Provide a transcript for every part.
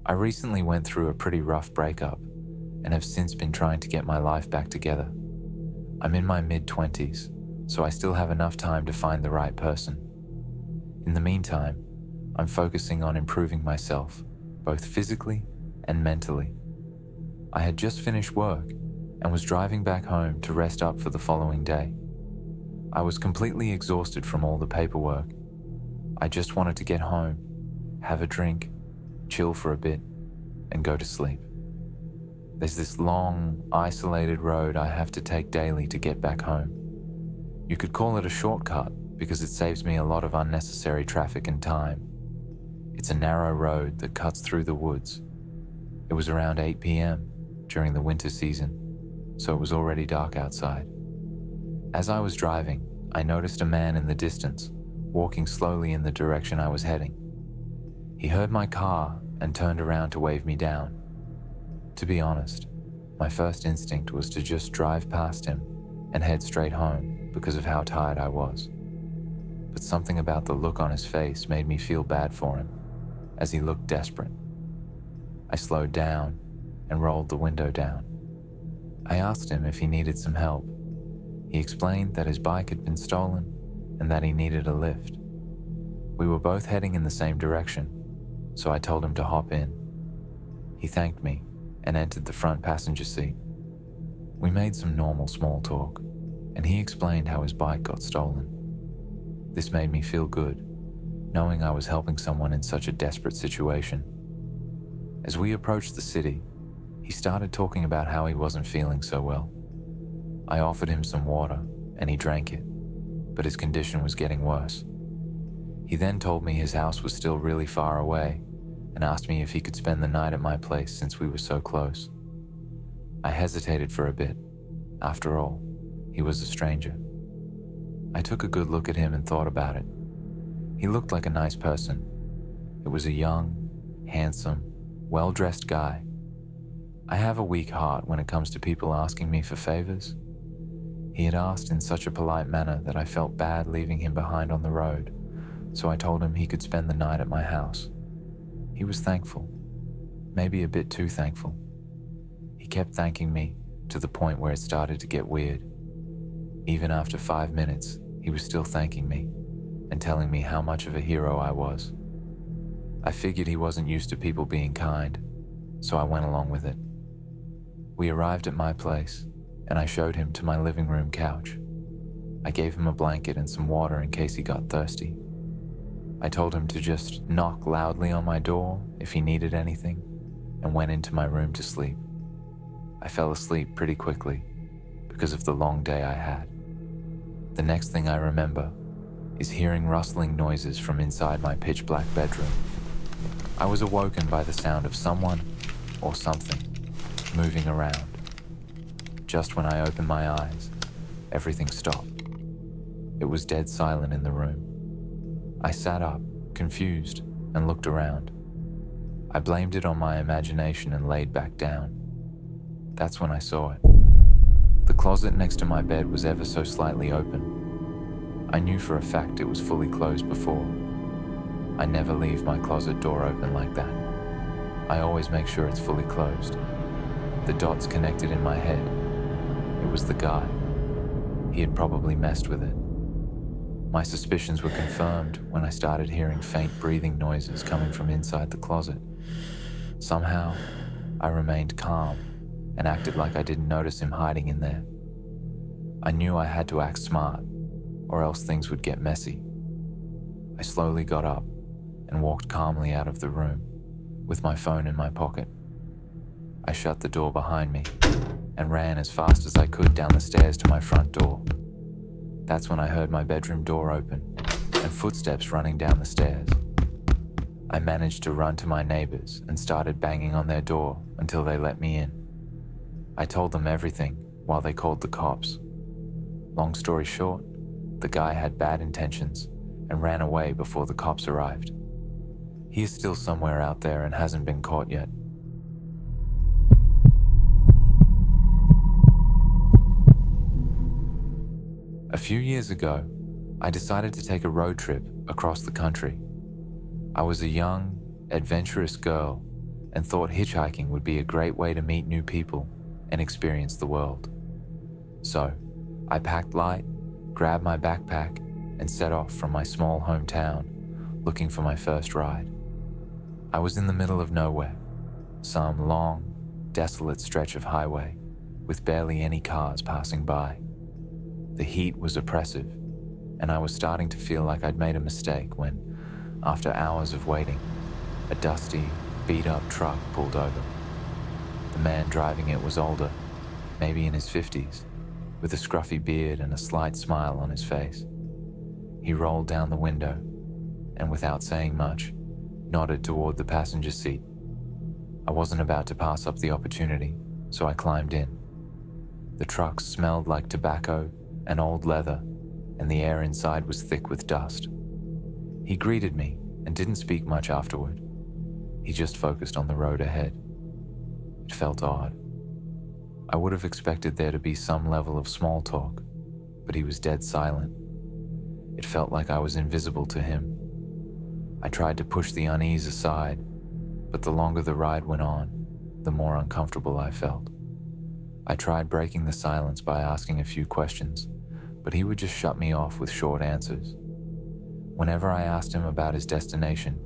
I recently went through a pretty rough breakup and have since been trying to get my life back together. I'm in my mid-20s, so I still have enough time to find the right person. In the meantime, I'm focusing on improving myself, both physically and mentally. I had just finished work and was driving back home to rest up for the following day. I was completely exhausted from all the paperwork. I just wanted to get home, have a drink, chill for a bit, and go to sleep. There's this long, isolated road I have to take daily to get back home. You could call it a shortcut because it saves me a lot of unnecessary traffic and time. It's a narrow road that cuts through the woods. It was around 8 p.m. during the winter season, so it was already dark outside. As I was driving, I noticed a man in the distance, walking slowly in the direction I was heading. He heard my car and turned around to wave me down. To be honest, my first instinct was to just drive past him and head straight home because of how tired I was. But something about the look on his face made me feel bad for him, as he looked desperate. I slowed down and rolled the window down. I asked him if he needed some help. He explained that his bike had been stolen and that he needed a lift. We were both heading in the same direction, so I told him to hop in. He thanked me and entered the front passenger seat. We made some normal small talk, and he explained how his bike got stolen. This made me feel good, knowing I was helping someone in such a desperate situation. As we approached the city, he started talking about how he wasn't feeling so well. I offered him some water, and he drank it, but his condition was getting worse. He then told me his house was still really far away and asked me if he could spend the night at my place since we were so close. I hesitated for a bit. After all, he was a stranger. I took a good look at him and thought about it. He looked like a nice person. It was a young, handsome, well-dressed guy. I have a weak heart when it comes to people asking me for favors. He had asked in such a polite manner that I felt bad leaving him behind on the road, so I told him he could spend the night at my house. He was thankful, maybe a bit too thankful. He kept thanking me to the point where it started to get weird. Even after 5 minutes, he was still thanking me and telling me how much of a hero I was. I figured he wasn't used to people being kind, so I went along with it. We arrived at my place, and I showed him to my living room couch. I gave him a blanket and some water in case he got thirsty. I told him to just knock loudly on my door if he needed anything, and went into my room to sleep. I fell asleep pretty quickly because of the long day I had. The next thing I remember is hearing rustling noises from inside my pitch-black bedroom. I was awoken by the sound of someone or something moving around. Just when I opened my eyes, everything stopped. It was dead silent in the room. I sat up, confused, and looked around. I blamed it on my imagination and laid back down. That's when I saw it. The closet next to my bed was ever so slightly open. I knew for a fact it was fully closed before. I never leave my closet door open like that. I always make sure it's fully closed. The dots connected in my head. It was the guy. He had probably messed with it. My suspicions were confirmed when I started hearing faint breathing noises coming from inside the closet. Somehow, I remained calm and acted like I didn't notice him hiding in there. I knew I had to act smart, or else things would get messy. I slowly got up and walked calmly out of the room, with my phone in my pocket. I shut the door behind me and ran as fast as I could down the stairs to my front door. That's when I heard my bedroom door open and footsteps running down the stairs. I managed to run to my neighbors and started banging on their door until they let me in. I told them everything while they called the cops. Long story short, the guy had bad intentions and ran away before the cops arrived. He is still somewhere out there and hasn't been caught yet. A few years ago, I decided to take a road trip across the country. I was a young, adventurous girl and thought hitchhiking would be a great way to meet new people and experience the world. So, I packed light, grabbed my backpack, and set off from my small hometown, looking for my first ride. I was in the middle of nowhere, some long, desolate stretch of highway with barely any cars passing by. The heat was oppressive, and I was starting to feel like I'd made a mistake when, after hours of waiting, a dusty, beat-up truck pulled over. The man driving it was older, maybe in his 50s, with a scruffy beard and a slight smile on his face. He rolled down the window and, without saying much, nodded toward the passenger seat. I wasn't about to pass up the opportunity, so I climbed in. The truck smelled like tobacco and old leather, and the air inside was thick with dust. He greeted me and didn't speak much afterward. He just focused on the road ahead. It felt odd. I would have expected there to be some level of small talk, but he was dead silent. It felt like I was invisible to him. I tried to push the unease aside, but the longer the ride went on, the more uncomfortable I felt. I tried breaking the silence by asking a few questions, but he would just shut me off with short answers. Whenever I asked him about his destination,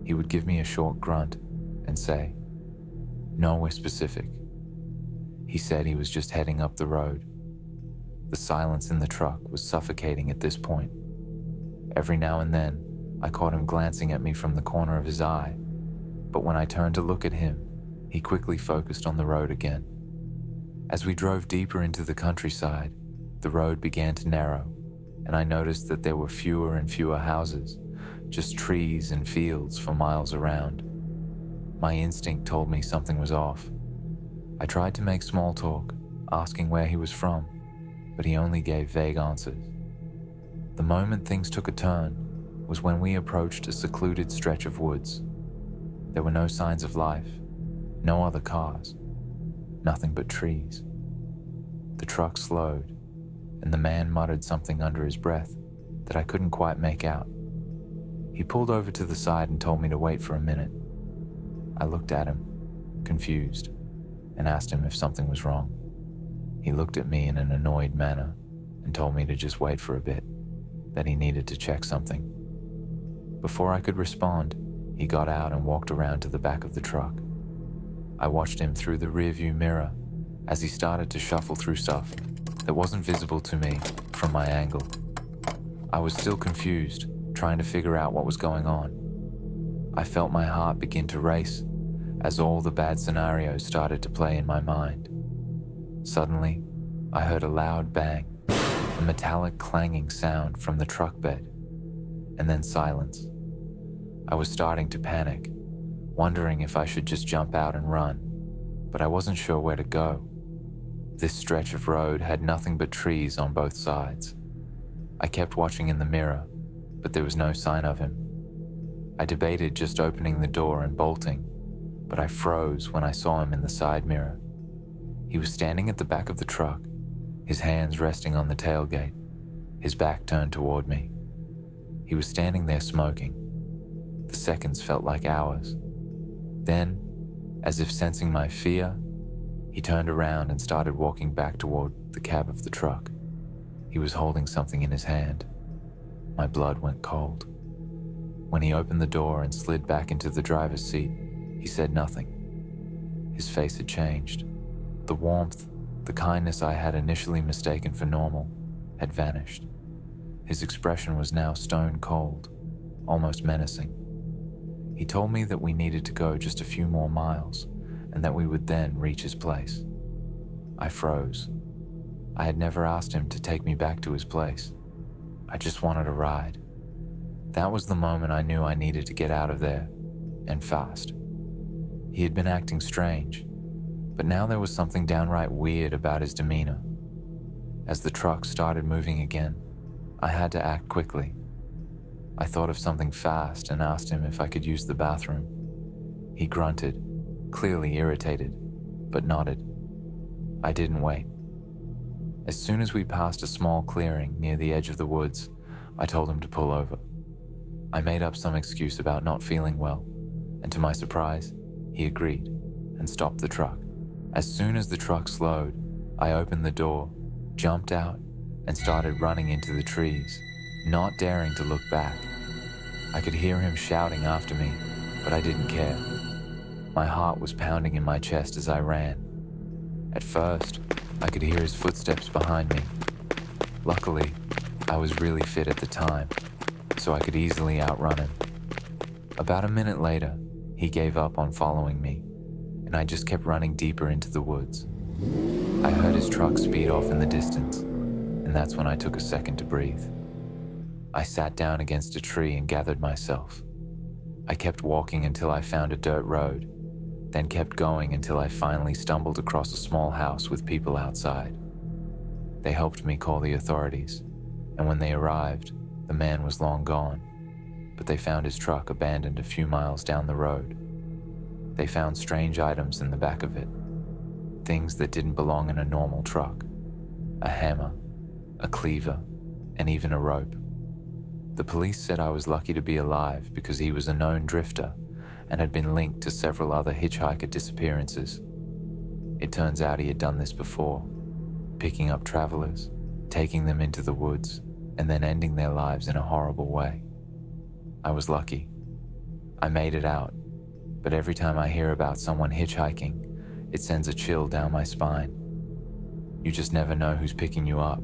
he would give me a short grunt and say, "Nowhere specific." He said he was just heading up the road. The silence in the truck was suffocating at this point. Every now and then, I caught him glancing at me from the corner of his eye, but when I turned to look at him, he quickly focused on the road again. As we drove deeper into the countryside, the road began to narrow, and I noticed that there were fewer and fewer houses, just trees and fields for miles around. My instinct told me something was off. I tried to make small talk, asking where he was from, but he only gave vague answers. The moment things took a turn was when we approached a secluded stretch of woods. There were no signs of life, no other cars, nothing but trees. The truck slowed, and the man muttered something under his breath that I couldn't quite make out. He pulled over to the side and told me to wait for a minute. I looked at him, confused, and asked him if something was wrong. He looked at me in an annoyed manner and told me to just wait for a bit, that he needed to check something. Before I could respond, he got out and walked around to the back of the truck. I watched him through the rearview mirror as he started to shuffle through stuff that wasn't visible to me from my angle. I was still confused, trying to figure out what was going on. I felt my heart begin to race as all the bad scenarios started to play in my mind. Suddenly, I heard a loud bang, a metallic clanging sound from the truck bed, and then silence. I was starting to panic, wondering if I should just jump out and run, but I wasn't sure where to go. This stretch of road had nothing but trees on both sides. I kept watching in the mirror, but there was no sign of him. I debated just opening the door and bolting, but I froze when I saw him in the side mirror. He was standing at the back of the truck, his hands resting on the tailgate, his back turned toward me. He was standing there smoking. The seconds felt like hours. Then, as if sensing my fear, he turned around and started walking back toward the cab of the truck. He was holding something in his hand. My blood went cold. When he opened the door and slid back into the driver's seat, he said nothing. His face had changed. The warmth, the kindness I had initially mistaken for normal, had vanished. His expression was now stone cold, almost menacing. He told me that we needed to go just a few more miles, and that we would then reach his place. I froze. I had never asked him to take me back to his place. I just wanted a ride. That was the moment I knew I needed to get out of there, and fast. He had been acting strange, but now there was something downright weird about his demeanor. As the truck started moving again, I had to act quickly. I thought of something fast and asked him if I could use the bathroom. He grunted, clearly irritated, but nodded. I didn't wait. As soon as we passed a small clearing near the edge of the woods, I told him to pull over. I made up some excuse about not feeling well, and to my surprise, He agreed and stopped the truck. As soon as the truck slowed, I opened the door, jumped out, and started running into the trees, not daring to look back. I could hear him shouting after me, but I didn't care. My heart was pounding in my chest as I ran. At first, I could hear his footsteps behind me. Luckily, I was really fit at the time, so I could easily outrun him. About a minute later, he gave up on following me, and I just kept running deeper into the woods. I heard his truck speed off in the distance, and that's when I took a second to breathe. I sat down against a tree and gathered myself. I kept walking until I found a dirt road, then kept going until I finally stumbled across a small house with people outside. They helped me call the authorities, and when they arrived, the man was long gone, but they found his truck abandoned a few miles down the road. They found strange items in the back of it, things that didn't belong in a normal truck: a hammer, a cleaver, and even a rope. The police said I was lucky to be alive because he was a known drifter and had been linked to several other hitchhiker disappearances. It turns out he had done this before, picking up travelers, taking them into the woods, and then ending their lives in a horrible way. I was lucky. I made it out, but every time I hear about someone hitchhiking, it sends a chill down my spine. You just never know who's picking you up,